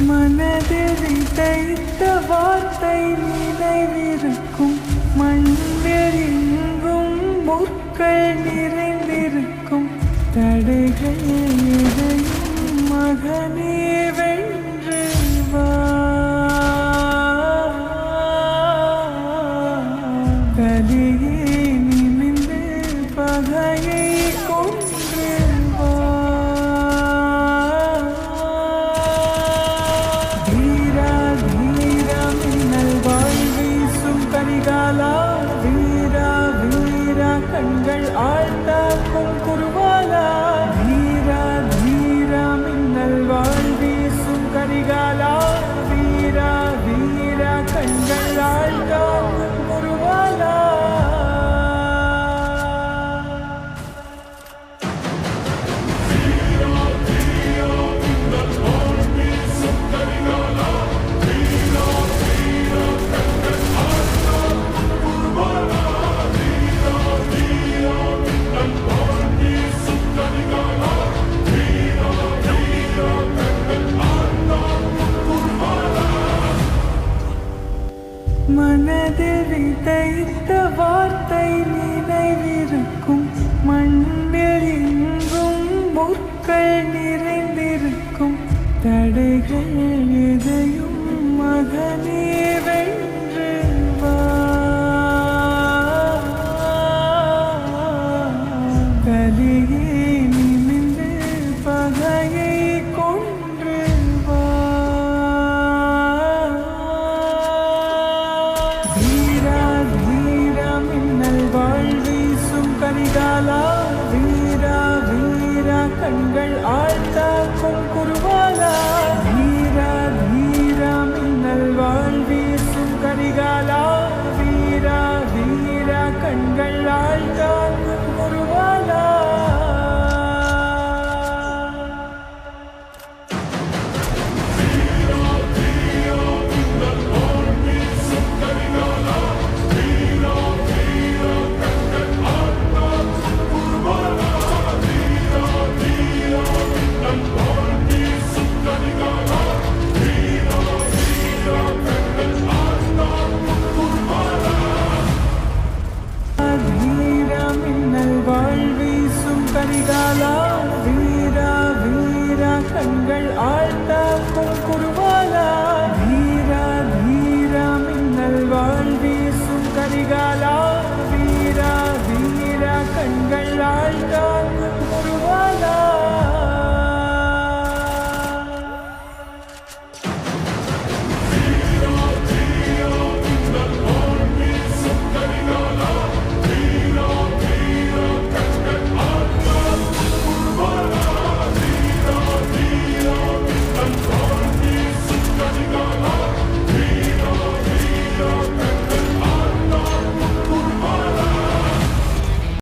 மனதில் விதைத்த வார்த்தை நினைவிருக்கும். மண்ணில் எங்கும் முற்கள் நிறைந்திருக்கும். தடைகள் எதையும் மகனே வென்று வா. கலியே நிமிந்து பகையை கொன்று வா. வீரா வீரா மின்னல் வாழ் வீசும் கரிகாலா. வீரா வீரா கண்கள் ஆழ்ந்தாக்கும் குருவாலா. வீரா வீரா மின்னல் வாழ் வீசும் கரிகாலா. வீரா வீரா கண்கள் ஆழ்ந்தாக்கும் குருவாலா. மனதில் விதைத்த வார்த்தை நினைவிருக்கும். மண்ணில் எங்கும் முற்கள் நிறைந்திருக்கும். தடைகள் எதையும் மகனே வென்று